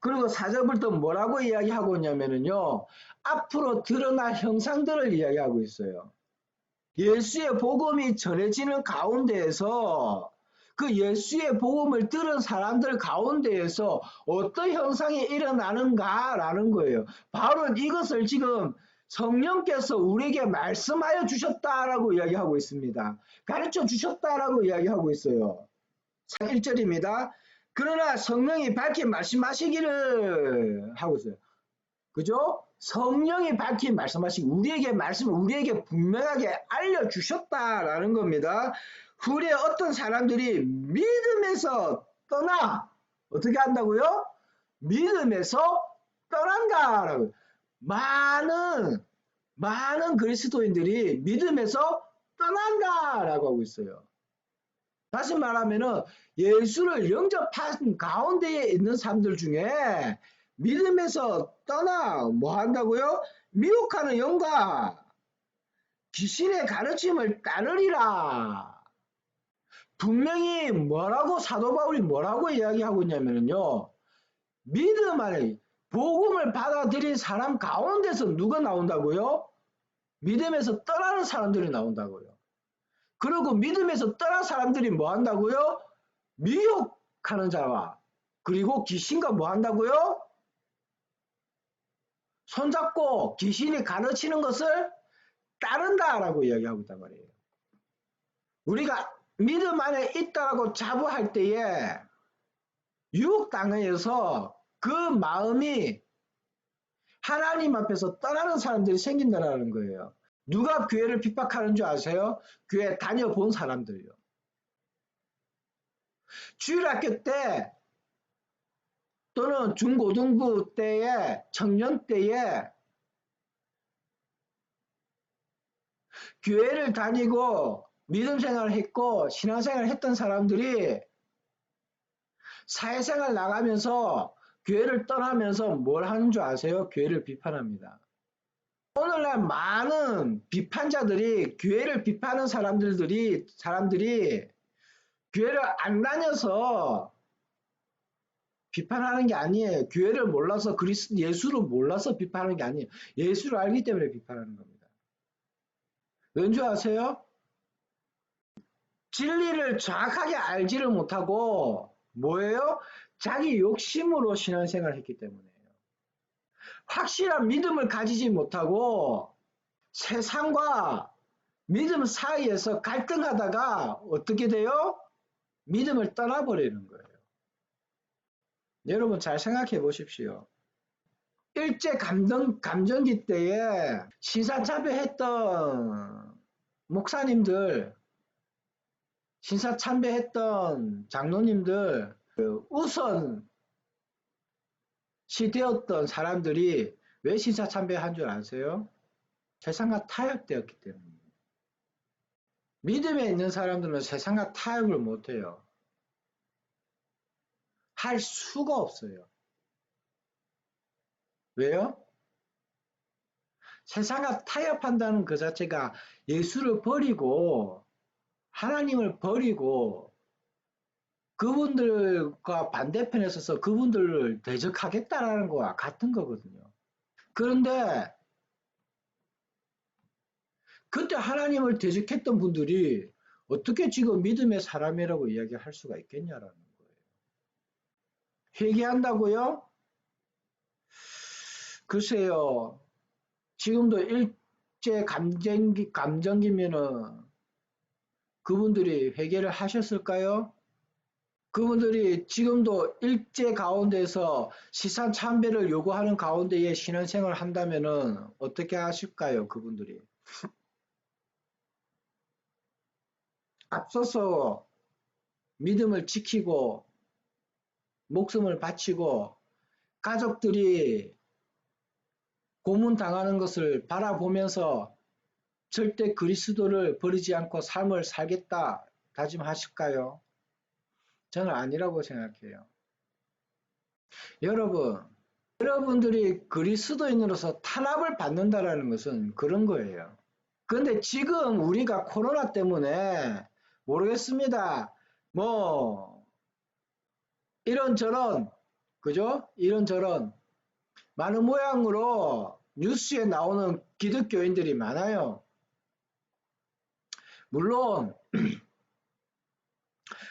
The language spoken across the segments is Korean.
그리고 사절부터 뭐라고 이야기하고 있냐면요. 앞으로 드러날 형상들을 이야기하고 있어요. 예수의 복음이 전해지는 가운데에서 그 예수의 복음을 들은 사람들 가운데에서 어떤 현상이 일어나는가라는 거예요. 바로 이것을 지금 성령께서 우리에게 말씀하여 주셨다라고 이야기하고 있습니다. 가르쳐 주셨다라고 이야기하고 있어요. 1절입니다. 그러나 성령이 밝히 말씀하시기를 하고 있어요. 그죠? 성령이 밝히 말씀하시고 우리에게 분명하게 알려주셨다라는 겁니다. 후에 어떤 사람들이 믿음에서 떠나 어떻게 한다고요? 믿음에서 떠난다라고. 많은 그리스도인들이 믿음에서 떠난다라고 하고 있어요. 다시 말하면은 예수를 영접한 가운데에 있는 사람들 중에 믿음에서 떠나 뭐 한다고요? 미혹하는 영과 귀신의 가르침을 따르리라. 분명히 사도 바울이 뭐라고 이야기하고 있냐면요. 믿음 안에 복음을 받아들인 사람 가운데서 누가 나온다고요? 믿음에서 떠나는 사람들이 나온다고요. 그리고 믿음에서 떠난 사람들이 뭐 한다고요? 미혹하는 자와 그리고 귀신과 뭐 한다고요? 손잡고 귀신이 가르치는 것을 따른다라고 이야기하고 있단 말이에요. 우리가 믿음 안에 있다라고 자부할 때에 유혹당해서 그 마음이 하나님 앞에서 떠나는 사람들이 생긴다라는 거예요. 누가 교회를 핍박하는 줄 아세요? 교회 다녀본 사람들이요. 주일학교 때 또는 중고등부 때에 청년 때에 교회를 다니고 믿음 생활을 했고 신앙생활을 했던 사람들이 사회생활 나가면서 교회를 떠나면서 뭘 하는 줄 아세요? 교회를 비판합니다. 오늘날 많은 비판자들이 교회를 비판하는 사람들이 교회를 안 다녀서 비판하는 게 아니에요. 교회를 몰라서 예수를 몰라서 비판하는 게 아니에요. 예수를 알기 때문에 비판하는 겁니다. 왠지 아세요? 진리를 정확하게 알지를 못하고 뭐예요? 자기 욕심으로 신앙생활을 했기 때문이에요. 확실한 믿음을 가지지 못하고 세상과 믿음 사이에서 갈등하다가 어떻게 돼요? 믿음을 떠나버리는 거예요. 여러분 잘 생각해 보십시오. 일제 감정기 때에 신사참배했던 목사님들, 신사참배했던 장로님들, 우선 시되었던 사람들이 왜 신사참배한 줄 아세요? 세상과 타협되었기 때문입니다. 믿음에 있는 사람들은 세상과 타협을 못해요. 할 수가 없어요. 왜요? 세상과 타협한다는 그 자체가 예수를 버리고 하나님을 버리고 그분들과 반대편에 서서 그분들을 대적하겠다라는 거와 같은 거거든요. 그런데 그때 하나님을 대적했던 분들이 어떻게 지금 믿음의 사람이라고 이야기할 수가 있겠냐라는 거예요. 회개한다고요? 글쎄요. 지금도 일제 감정기면은 그분들이 회개를 하셨을까요? 그분들이 지금도 일제 가운데서 시산 참배를 요구하는 가운데에 신앙생활을 한다면은 어떻게 하실까요? 그분들이 앞서서 믿음을 지키고 목숨을 바치고 가족들이 고문당하는 것을 바라보면서 절대 그리스도를 버리지 않고 삶을 살겠다 다짐하실까요? 저는 아니라고 생각해요. 여러분들이 그리스도인으로서 탄압을 받는다라는 것은 그런 거예요. 그런데 지금 우리가 코로나 때문에 모르겠습니다. 뭐 이런저런 그죠? 이런저런 많은 모양으로 뉴스에 나오는 기독교인들이 많아요. 물론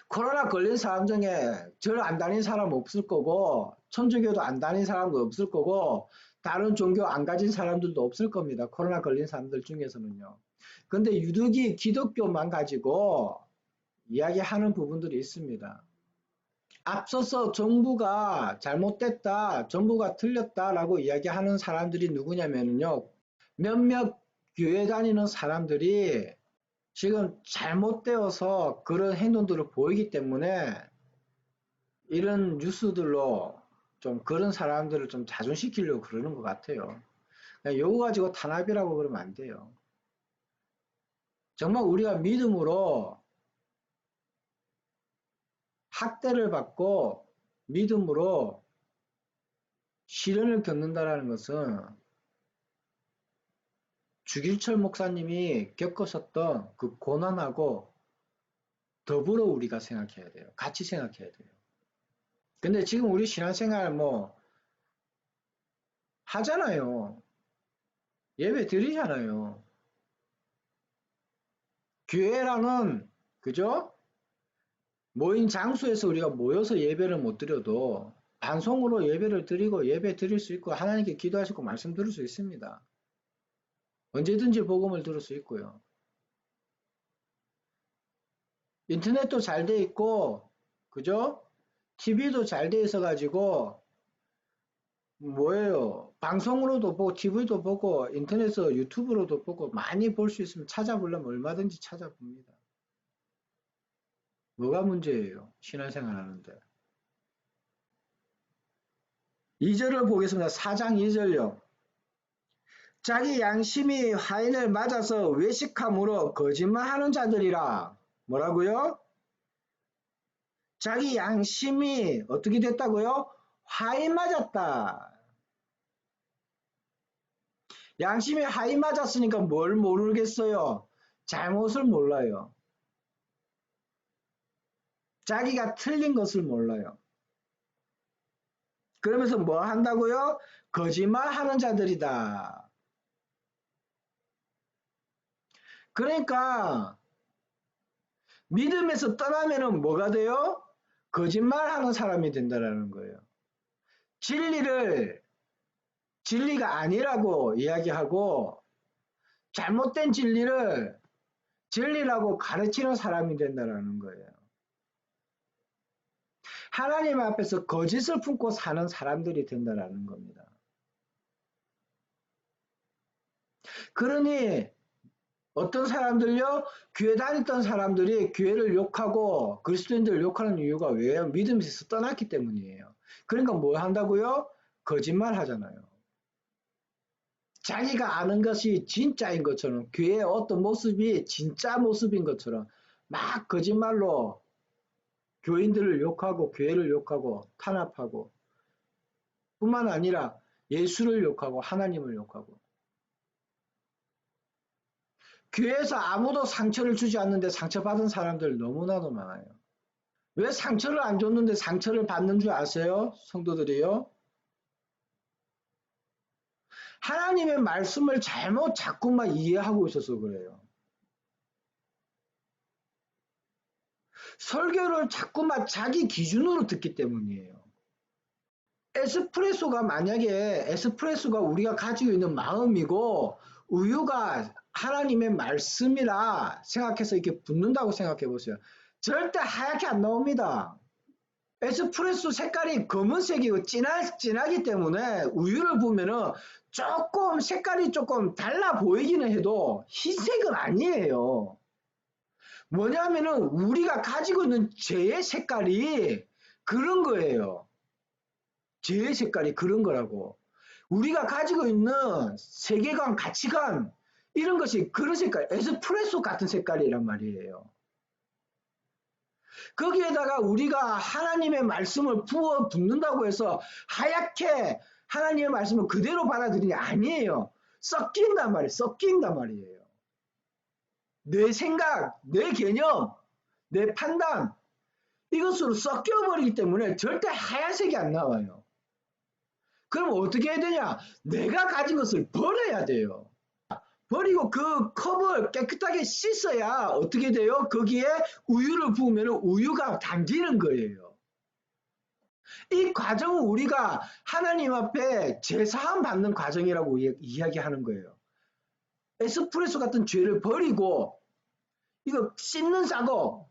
코로나 걸린 사람 중에 절 안 다닌 사람 없을 거고 천주교도 안 다닌 사람도 없을 거고 다른 종교 안 가진 사람들도 없을 겁니다. 코로나 걸린 사람들 중에서는요. 근데 유독이 기독교만 가지고 이야기하는 부분들이 있습니다. 앞서서 정부가 잘못됐다, 정부가 틀렸다라고 이야기하는 사람들이 누구냐면요. 몇몇 교회 다니는 사람들이 지금 잘못되어서 그런 행동들을 보이기 때문에 이런 뉴스들로 좀 그런 사람들을 좀 자중시키려고 그러는 것 같아요. 요거 가지고 탄압이라고 그러면 안 돼요. 정말 우리가 믿음으로 학대를 받고 믿음으로 시련을 겪는다라는 것은 주길철 목사님이 겪으셨던 그 고난하고 더불어 우리가 생각해야 돼요. 같이 생각해야 돼요. 근데 지금 우리 신앙생활 뭐 하잖아요. 예배 드리잖아요. 교회라는 그죠? 모인 장소에서 우리가 모여서 예배를 못 드려도 방송으로 예배를 드리고 예배 드릴 수 있고 하나님께 기도할 수 있고 말씀 들을 수 있습니다. 언제든지 복음을 들을 수 있고요. 인터넷도 잘 돼 있고 그죠? TV도 잘 돼 있어 가지고 뭐예요? 방송으로도 보고 TV도 보고 인터넷에서 유튜브로도 보고 많이 볼 수 있으면 찾아보려면 얼마든지 찾아봅니다. 뭐가 문제예요? 신앙생활 하는데. 2절을 보겠습니다. 4장 2절요. 자기 양심이 화인을 맞아서 외식함으로 거짓말하는 자들이라. 뭐라고요? 자기 양심이 어떻게 됐다고요? 화인 맞았다. 양심이 화인 맞았으니까 뭘 모르겠어요? 잘못을 몰라요. 자기가 틀린 것을 몰라요. 그러면서 뭐 한다고요? 거짓말하는 자들이다. 그러니까 믿음에서 떠나면은 뭐가 돼요? 거짓말하는 사람이 된다라는 거예요. 진리가 아니라고 이야기하고 잘못된 진리를 진리라고 가르치는 사람이 된다라는 거예요. 하나님 앞에서 거짓을 품고 사는 사람들이 된다라는 겁니다. 그러니 어떤 사람들요? 교회 다녔던 사람들이 교회를 욕하고 그리스도인들을 욕하는 이유가 왜요? 믿음에서 떠났기 때문이에요. 그러니까 뭘 한다고요? 거짓말 하잖아요. 자기가 아는 것이 진짜인 것처럼 교회의 어떤 모습이 진짜 모습인 것처럼 막 거짓말로 교인들을 욕하고 교회를 욕하고 탄압하고 뿐만 아니라 예수를 욕하고 하나님을 욕하고 교회에서 아무도 상처를 주지 않는데 상처받은 사람들 너무나도 많아요. 왜 상처를 안 줬는데 상처를 받는 줄 아세요? 성도들이요? 하나님의 말씀을 잘못 자꾸만 이해하고 있어서 그래요. 설교를 자꾸만 자기 기준으로 듣기 때문이에요. 에스프레소가 우리가 가지고 있는 마음이고 우유가 하나님의 말씀이라 생각해서 이렇게 붓는다고 생각해 보세요. 절대 하얗게 안 나옵니다. 에스프레소 색깔이 검은색이고 진하기 때문에 우유를 보면은 조금 색깔이 조금 달라 보이기는 해도 흰색은 아니에요. 뭐냐면은 우리가 가지고 있는 죄의 색깔이 그런 거예요. 죄의 색깔이 그런 거라고. 우리가 가지고 있는 세계관, 가치관 이런 것이 그런 색깔, 에스프레소 같은 색깔이란 말이에요. 거기에다가 우리가 하나님의 말씀을 부어 붓는다고 해서 하얗게 하나님의 말씀을 그대로 받아들이는 게 아니에요. 섞인단 말이에요. 내 생각, 내 개념, 내 판단 이것으로 섞여버리기 때문에 절대 하얀색이 안 나와요. 그럼 어떻게 해야 되냐? 내가 가진 것을 버려야 돼요. 버리고 그 컵을 깨끗하게 씻어야 어떻게 돼요? 거기에 우유를 부으면 우유가 담기는 거예요. 이 과정은 우리가 하나님 앞에 제사함 받는 과정이라고 이야기하는 거예요. 에스프레소 같은 죄를 버리고 이거 씻는 작업,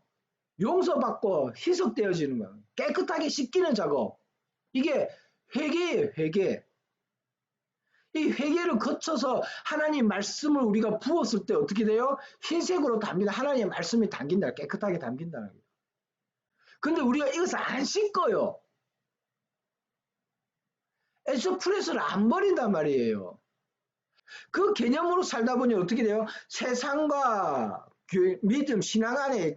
용서받고 희석되어지는 거예요. 깨끗하게 씻기는 작업. 이게 회개예요, 회개. 이 회개를 거쳐서 하나님 말씀을 우리가 부었을 때 어떻게 돼요? 흰색으로 담긴다. 하나님의 말씀이 담긴다. 깨끗하게 담긴다는 거예요. 근데 우리가 이것을 안 씻고요. 에스프레소를 안 버린단 말이에요. 그 개념으로 살다 보니 어떻게 돼요? 세상과 믿음, 신앙 안에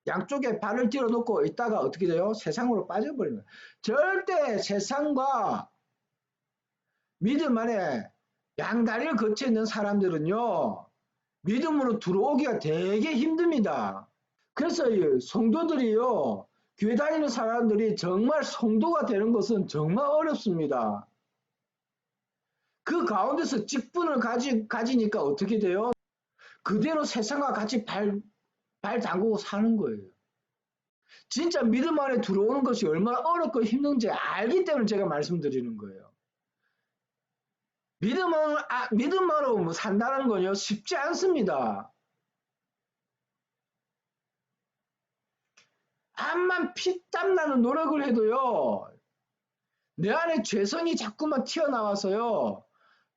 양쪽에 발을 띄워 놓고 있다가 어떻게 돼요? 세상으로 빠져버리는 거예요. 절대 세상과 믿음 안에 양다리를 거쳐 있는 사람들은요, 믿음으로 들어오기가 되게 힘듭니다. 그래서 성도들이요, 교회 다니는 사람들이 정말 성도가 되는 것은 정말 어렵습니다. 그 가운데서 직분을 가지니까 어떻게 돼요? 그대로 세상과 같이 발 담그고 사는 거예요. 진짜 믿음 안에 들어오는 것이 얼마나 어렵고 힘든지 알기 때문에 제가 말씀드리는 거예요. 믿음으로 산다는 건요, 쉽지 않습니다. 암만 피땀 나는 노력을 해도요, 내 안에 죄성이 자꾸만 튀어나와서요,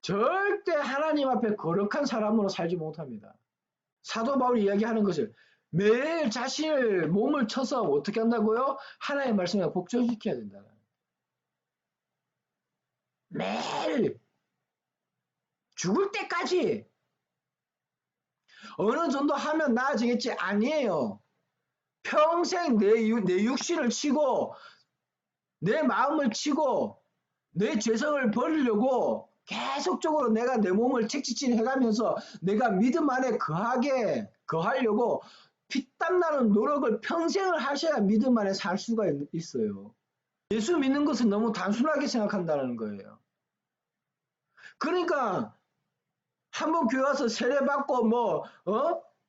절대 하나님 앞에 거룩한 사람으로 살지 못합니다. 사도 바울이 이야기하는 것을 매일 자신의 몸을 쳐서 어떻게 한다고요? 하나님의 말씀에 복종시켜야 된다. 매일 죽을 때까지 어느 정도 하면 나아지겠지? 아니에요. 평생 내 육신을 치고 내 마음을 치고 내 죄성을 버리려고 계속적으로 내가 내 몸을 채찍질 해가면서 내가 믿음 안에 거하려고 피땀 나는 노력을 평생을 하셔야 믿음 안에 살 수가 있어요. 예수 믿는 것은 너무 단순하게 생각한다는 거예요. 그러니까 한번 교회 와서 세례 받고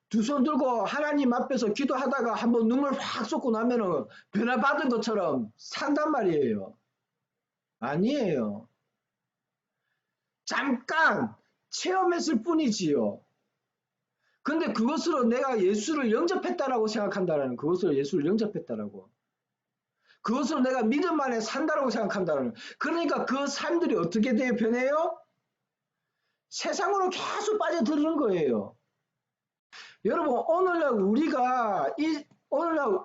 두 손 들고 하나님 앞에서 기도하다가 한번 눈물 확 쏟고 나면은 변화 받은 것처럼 산단 말이에요. 아니에요. 잠깐 체험했을 뿐이지요. 근데 그것으로 내가 예수를 영접했다라고 생각한다라는, 그것으로 예수를 영접했다라고. 그것으로 내가 믿음 안에 산다라고 생각한다라는. 그러니까 그 삶들이 어떻게 변해요? 세상으로 계속 빠져드는 거예요. 여러분, 오늘날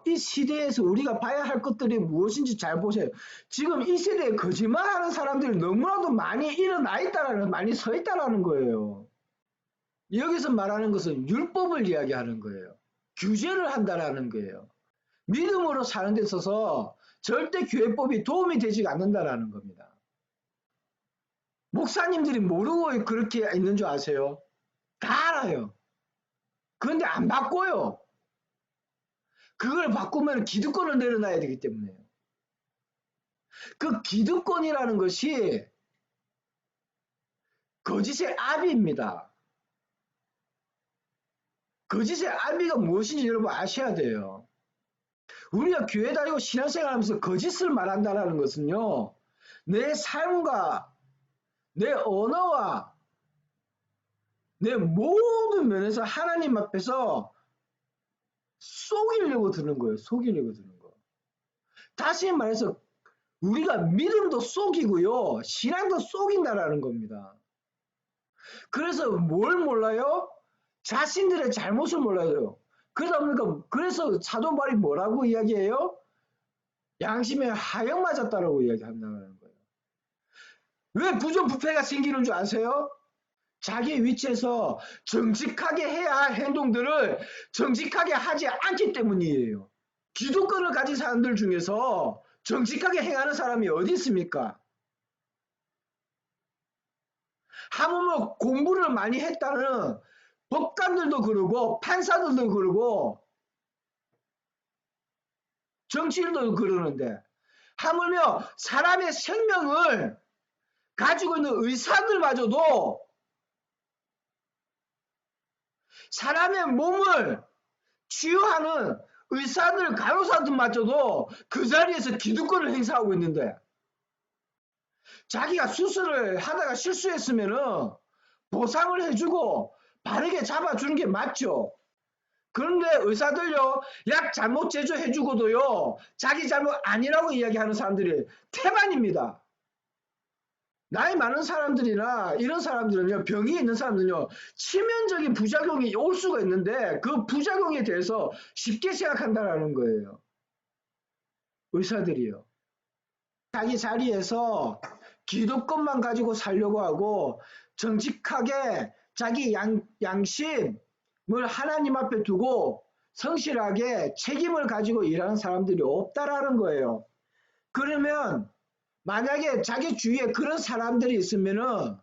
이 시대에서 우리가 봐야 할 것들이 무엇인지 잘 보세요. 지금 이 시대에 거짓말하는 사람들이 너무나도 많이 일어나 있다라는, 많이 서 있다라는 거예요. 여기서 말하는 것은 율법을 이야기하는 거예요. 규제를 한다라는 거예요. 믿음으로 사는 데 있어서 절대 교회법이 도움이 되지 않는다라는 겁니다. 목사님들이 모르고 그렇게 있는 줄 아세요? 다 알아요. 그런데 안 바꿔요. 그걸 바꾸면 기득권을 내려놔야 되기 때문에요. 그 기득권이라는 것이 거짓의 아비입니다. 거짓의 아비가 무엇인지 여러분 아셔야 돼요. 우리가 교회 다니고 신앙생활 하면서 거짓을 말한다는 것은요, 내 삶과 내 언어와 내 모든 면에서 하나님 앞에서 속이려고 드는 거예요. 속이려고 드는 거. 다시 말해서 우리가 믿음도 속이고요, 신앙도 속인다라는 겁니다. 그래서 뭘 몰라요? 자신들의 잘못을 몰라요. 그러다 보니까 그래서 사도 바울이 뭐라고 이야기해요? 양심에 하역 맞았다라고 이야기한다는 거예요. 왜 부정부패가 생기는 줄 아세요? 자기 위치에서 정직하게 해야 할 행동들을 정직하게 하지 않기 때문이에요. 기득권을 가진 사람들 중에서 정직하게 행하는 사람이 어디 있습니까? 하물며 공부를 많이 했다는 법관들도 그러고 판사들도 그러고 정치인도 그러는데, 하물며 사람의 생명을 가지고 있는 의사들마저도 사람의 몸을 치유하는 의사들, 간호사들마저도 그 자리에서 기득권을 행사하고 있는데 자기가 수술을 하다가 실수했으면은 보상을 해주고 바르게 잡아주는 게 맞죠. 그런데 의사들요, 약 잘못 제조해주고도요, 자기 잘못 아니라고 이야기하는 사람들이 태반입니다. 나이 많은 사람들이나 이런 사람들은요, 병이 있는 사람들은요, 치명적인 부작용이 올 수가 있는데 그 부작용에 대해서 쉽게 생각한다는 거예요. 의사들이요. 자기 자리에서 기득권만 가지고 살려고 하고 정직하게 자기 양심을 하나님 앞에 두고 성실하게 책임을 가지고 일하는 사람들이 없다라는 거예요. 그러면 만약에 자기 주위에 그런 사람들이 있으면은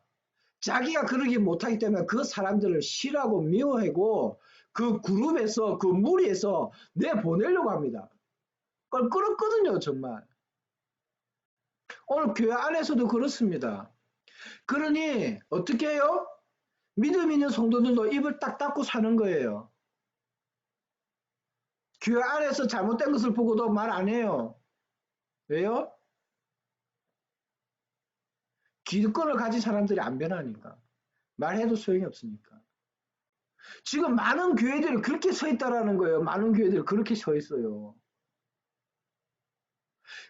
자기가 그러기 못하기 때문에 그 사람들을 싫어하고 미워하고 그 그룹에서 그 무리에서 내보내려고 합니다. 껄끄럽거든요, 정말. 오늘 교회 안에서도 그렇습니다. 그러니 어떻게 해요? 믿음 있는 성도들도 입을 딱 닫고 사는 거예요. 교회 안에서 잘못된 것을 보고도 말 안 해요. 왜요? 기득권을 가진 사람들이 안 변하니까. 말해도 소용이 없으니까. 지금 많은 교회들이 그렇게 서 있다라는 거예요. 많은 교회들이 그렇게 서 있어요.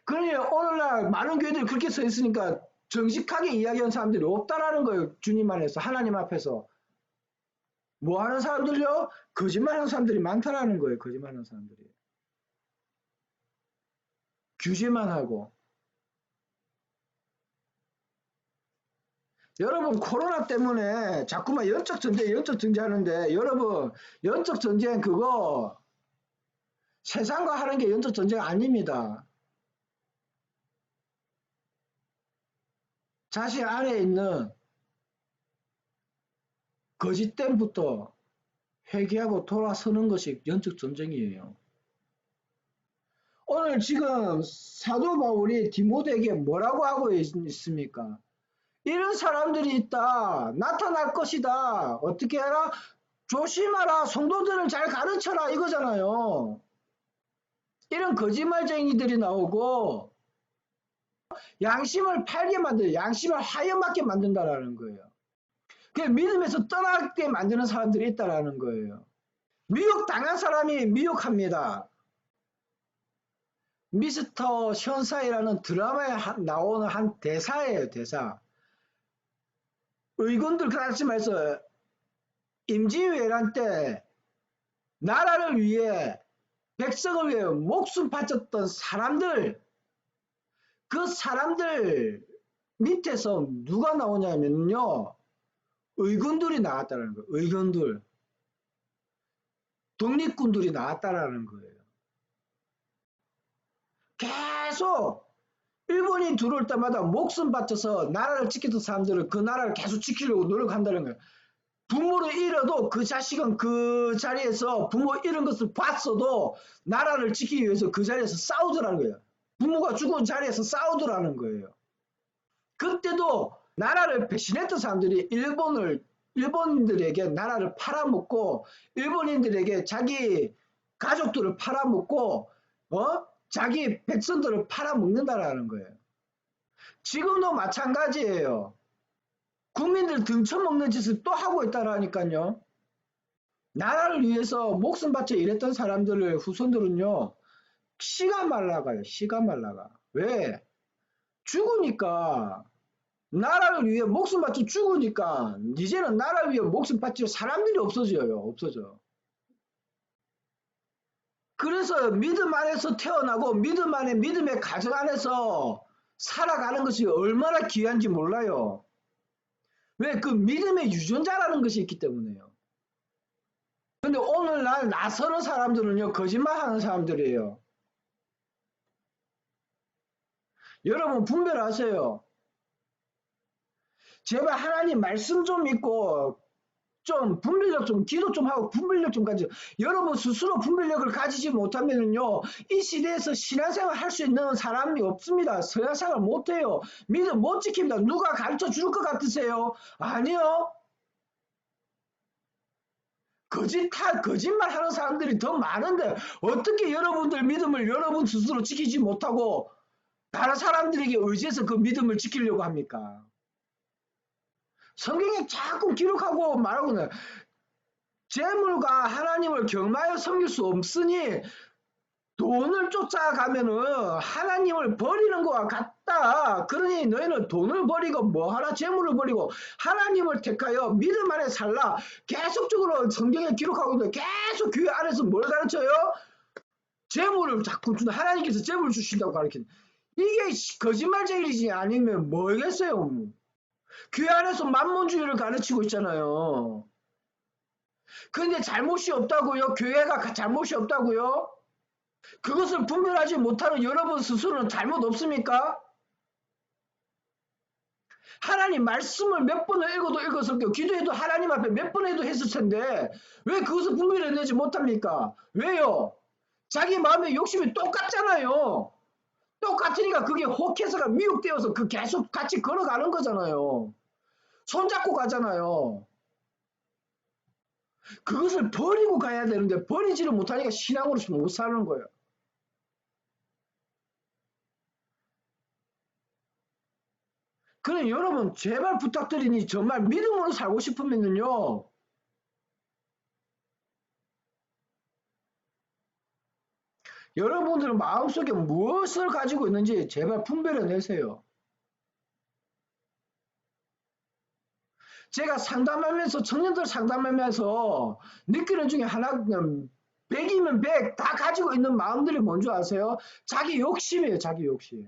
그러니 오늘날 많은 교회들이 그렇게 서 있으니까 정직하게 이야기하는 사람들이 없다라는 거예요. 주님 안에서, 하나님 앞에서. 뭐 하는 사람들요? 거짓말하는 사람들이 많다라는 거예요. 거짓말하는 사람들이. 규제만 하고. 여러분 코로나 때문에 자꾸만 영적 전쟁 하는데 여러분 영적 전쟁 그거 세상과 하는 게 영적 전쟁 아닙니다. 자신 안에 있는 거짓됨부터 회개하고 돌아서는 것이 영적 전쟁이에요. 오늘 지금 사도 바울이 디모데에게 뭐라고 하고 있습니까? 이런 사람들이 있다. 나타날 것이다. 어떻게 해라? 조심하라. 성도들을 잘 가르쳐라. 이거잖아요. 이런 거짓말쟁이들이 나오고 양심을 팔게 만들어요. 양심을 하염맞게 만든다라는 거예요. 그 믿음에서 떠나게 만드는 사람들이 있다라는 거예요. 미혹 당한 사람이 미혹합니다. 미스터 션사이라는 드라마에 나오는 한 대사예요. 대사. 의군들 그 당시 말해서 임진왜란 때 나라를 위해 백성을 위해 목숨 바쳤던 사람들, 그 사람들 밑에서 누가 나오냐면요. 의군들이 나왔다는 거예요. 의군들. 독립군들이 나왔다라는 거예요. 계속 일본이 들어올 때마다 목숨 바쳐서 나라를 지키던 사람들은 그 나라를 계속 지키려고 노력한다는 거예요. 부모를 잃어도 그 자식은 그 자리에서 부모 잃은 것을 봤어도 나라를 지키기 위해서 그 자리에서 싸우더라는 거예요. 부모가 죽은 자리에서 싸우더라는 거예요. 그때도 나라를 배신했던 사람들이 일본인들에게 나라를 팔아먹고 일본인들에게 자기 가족들을 팔아먹고 자기 백성들을 팔아먹는다라는 거예요. 지금도 마찬가지예요. 국민들 등쳐먹는 짓을 또 하고 있다라니까요. 나라를 위해서 목숨 바쳐 일했던 사람들을 후손들은요. 씨가 말라가요. 씨가 말라가. 왜? 죽으니까 나라를 위해 목숨 바쳐 죽으니까 이제는 나라를 위해 목숨 바칠 사람들이 없어져요. 없어져. 그래서 믿음 안에서 태어나고 믿음 안에 믿음의 가정 안에서 살아가는 것이 얼마나 귀한지 몰라요. 왜? 그 믿음의 유전자라는 것이 있기 때문에요. 근데 오늘날 나서는 사람들은요, 거짓말하는 사람들이에요. 여러분 분별하세요. 제발 하나님 말씀 좀 믿고 좀 분별력 좀 기도 좀 하고 분별력 좀 가지고 여러분 스스로 분별력을 가지지 못하면은요 이 시대에서 신앙생활 할 수 있는 사람이 없습니다. 신앙생활 못해요. 믿음 못 지킵니다. 누가 가르쳐 줄 것 같으세요? 아니요. 거짓말 하는 사람들이 더 많은데 어떻게 여러분들 믿음을 여러분 스스로 지키지 못하고 다른 사람들에게 의지해서 그 믿음을 지키려고 합니까? 성경에 자꾸 기록하고 말하고는 재물과 하나님을 경마하여 섬길 수 없으니 돈을 쫓아가면은 하나님을 버리는 것과 같다. 그러니 너희는 돈을 버리고 뭐하라 재물을 버리고 하나님을 택하여 믿음 안에 살라. 계속적으로 성경에 기록하고 있는데 계속 교회 안에서 뭘 가르쳐요? 재물을 자꾸 준다. 하나님께서 재물을 주신다고 가르치는. 이게 거짓말쟁이지 아니면 뭐겠어요? 교회 안에서 만몬주의를 가르치고 있잖아요. 근데 잘못이 없다고요? 교회가 잘못이 없다고요? 그것을 분별하지 못하는 여러분 스스로는 잘못 없습니까? 하나님 말씀을 몇 번을 읽어도 읽었을 거요. 기도해도 하나님 앞에 몇 번 해도 했을 텐데 왜 그것을 분별해내지 못합니까? 왜요? 자기 마음의 욕심이 똑같잖아요. 똑같으니까 그게 혹해서가 미혹되어서 그 계속 같이 걸어가는 거잖아요. 손잡고 가잖아요. 그것을 버리고 가야 되는데 버리지를 못하니까 신앙으로 못 사는 거예요. 그래 여러분 제발 부탁드리니 정말 믿음으로 살고 싶으면요. 여러분들 마음속에 무엇을 가지고 있는지 제발 분별해내세요. 제가 상담하면서 청년들 상담하면서 느끼는 중에 하나 100이면 100 다 가지고 있는 마음들이 뭔지 아세요? 자기 욕심이에요. 자기 욕심.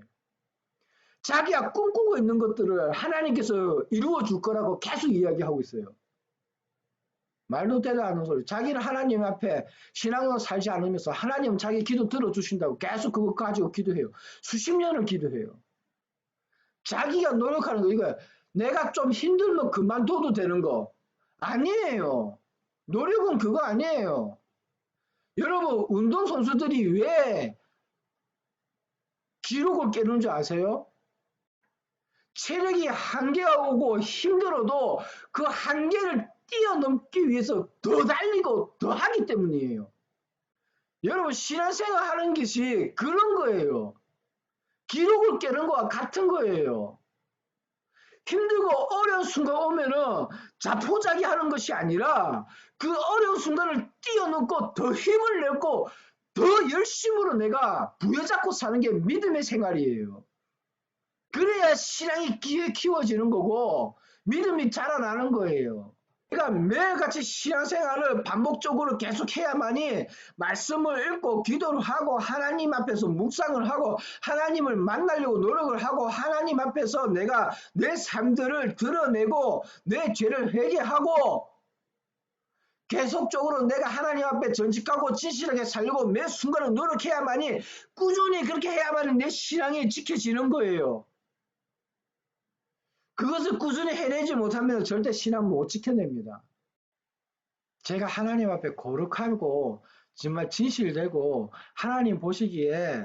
자기가 꿈꾸고 있는 것들을 하나님께서 이루어 줄 거라고 계속 이야기하고 있어요. 말도 되지 않는 소리. 자기는 하나님 앞에 신앙으로 살지 않으면서 하나님은 자기 기도 들어주신다고 계속 그거 가지고 기도해요. 수십 년을 기도해요. 자기가 노력하는 거 이거 내가 좀 힘들면 그만둬도 되는 거 아니에요. 노력은 그거 아니에요. 여러분 운동선수들이 왜 기록을 깨는 줄 아세요? 체력이 한계가 오고 힘들어도 그 한계를 뛰어넘기 위해서 더 달리고 더 하기 때문이에요. 여러분 신앙생활 하는 것이 그런 거예요. 기록을 깨는 거와 같은 거예요. 힘들고 어려운 순간 오면은 자포자기 하는 것이 아니라 그 어려운 순간을 뛰어넘고 더 힘을 내고 더 열심으로 내가 부여잡고 사는 게 믿음의 생활이에요. 그래야 신앙이 키워지는 거고 믿음이 자라나는 거예요. 그러니까 매일같이 신앙생활을 반복적으로 계속해야만이 말씀을 읽고 기도를 하고 하나님 앞에서 묵상을 하고 하나님을 만나려고 노력을 하고 하나님 앞에서 내가 내 삶들을 드러내고 내 죄를 회개하고 계속적으로 내가 하나님 앞에 전직하고 진실하게 살려고 매 순간을 노력해야만이 꾸준히 그렇게 해야만이 내 신앙이 지켜지는 거예요. 그것을 꾸준히 해내지 못하면 절대 신앙 못 지켜냅니다. 제가 하나님 앞에 거룩하고 정말 진실되고 하나님 보시기에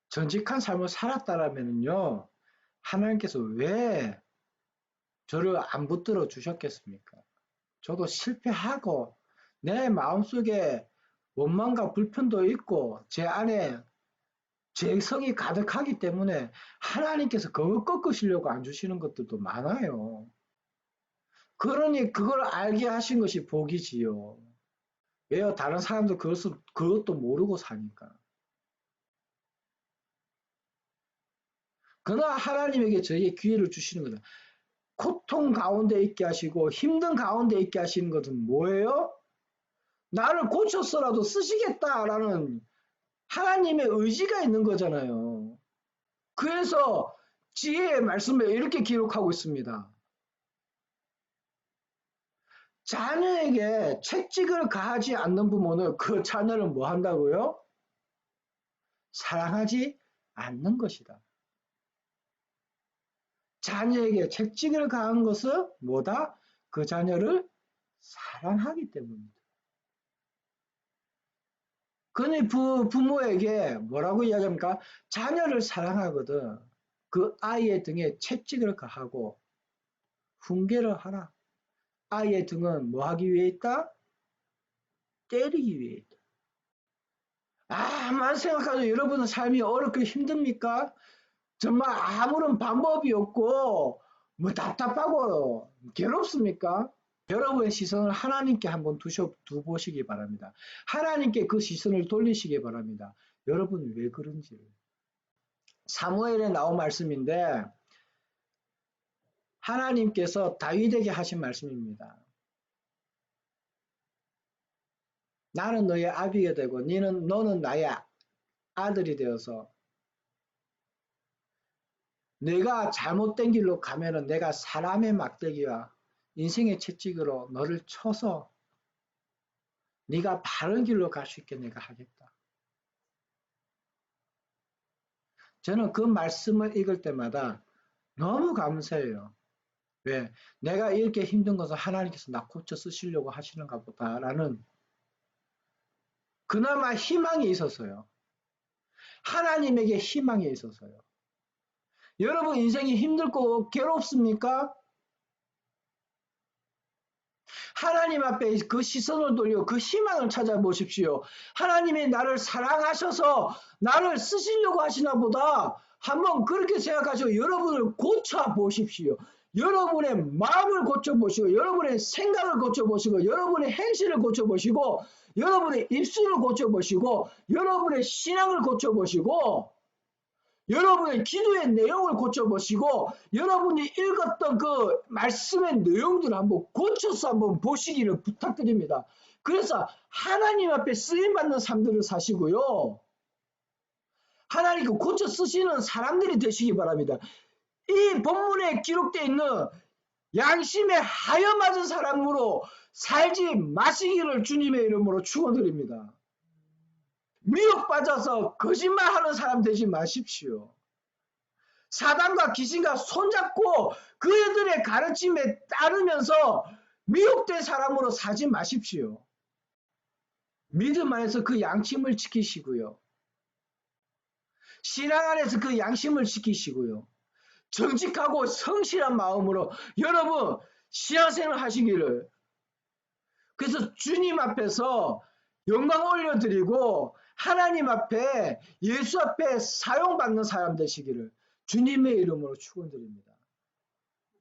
정직한 삶을 살았다라면요. 하나님께서 왜 저를 안 붙들어 주셨겠습니까? 저도 실패하고 내 마음속에 원망과 불편도 있고 제 안에 죄성이 가득하기 때문에 하나님께서 그걸 꺾으시려고 안 주시는 것들도 많아요. 그러니 그걸 알게 하신 것이 복이지요. 왜요? 다른 사람들 그것도 모르고 사니까. 그러나 하나님에게 저에게 기회를 주시는 거다. 고통 가운데 있게 하시고 힘든 가운데 있게 하시는 것은 뭐예요? 나를 고쳐서라도 쓰시겠다라는 하나님의 의지가 있는 거잖아요. 그래서 지혜의 말씀에 이렇게 기록하고 있습니다. 자녀에게 채찍을 가하지 않는 부모는 그 자녀를 뭐 한다고요? 사랑하지 않는 것이다. 자녀에게 채찍을 가한 것은 뭐다? 그 자녀를 사랑하기 때문입니다. 그니 부모에게 뭐라고 이야기합니까? 자녀를 사랑하거든 그 아이의 등에 채찍을 가하고 훈계를 하라. 아이의 등은 뭐 하기 위해 있다? 때리기 위해 있다. 아무만 생각해도 여러분은 삶이 어렵고 힘듭니까? 정말 아무런 방법이 없고 뭐 답답하고 괴롭습니까? 여러분의 시선을 하나님께 한번 두보시기 바랍니다. 하나님께 그 시선을 돌리시기 바랍니다. 여러분 왜 그런지를. 사무엘에 나온 말씀인데 하나님께서 다윗에게 하신 말씀입니다. 나는 너의 아비가 되고 너는 나의 아들이 되어서 내가 잘못된 길로 가면은 내가 사람의 막대기와 인생의 채찍으로 너를 쳐서 네가 바른 길로 갈 수 있게 내가 하겠다. 저는 그 말씀을 읽을 때마다 너무 감사해요. 왜? 내가 이렇게 힘든 것을 하나님께서 나 고쳐 쓰시려고 하시는가 보다라는 그나마 희망이 있었어요. 하나님에게 희망이 있었어요. 여러분 인생이 힘들고 괴롭습니까? 하나님 앞에 그 시선을 돌려 그 희망을 찾아보십시오. 하나님이 나를 사랑하셔서 나를 쓰시려고 하시나 보다 한번 그렇게 생각하시고 여러분을 고쳐보십시오. 여러분의 마음을 고쳐보시고 여러분의 생각을 고쳐보시고 여러분의 행실을 고쳐보시고 여러분의 입술을 고쳐보시고 여러분의 신앙을 고쳐보시고 여러분의 기도의 내용을 고쳐보시고 여러분이 읽었던 그 말씀의 내용들을 한번 고쳐서 한번 보시기를 부탁드립니다. 그래서 하나님 앞에 쓰임받는 삶들을 사시고요. 하나님께 고쳐 쓰시는 사람들이 되시기 바랍니다. 이 본문에 기록되어 있는 양심에 하여 맞은 사람으로 살지 마시기를 주님의 이름으로 축원드립니다. 미혹 빠져서 거짓말하는 사람 되지 마십시오. 사단과 귀신과 손잡고 그들의 가르침에 따르면서 미혹된 사람으로 사지 마십시오. 믿음 안에서 그 양심을 지키시고요. 신앙 안에서 그 양심을 지키시고요. 정직하고 성실한 마음으로 여러분 신앙생활 하시기를 그래서 주님 앞에서 영광 올려드리고 하나님 앞에 예수 앞에 사용받는 사람 되시기를 주님의 이름으로 축원드립니다.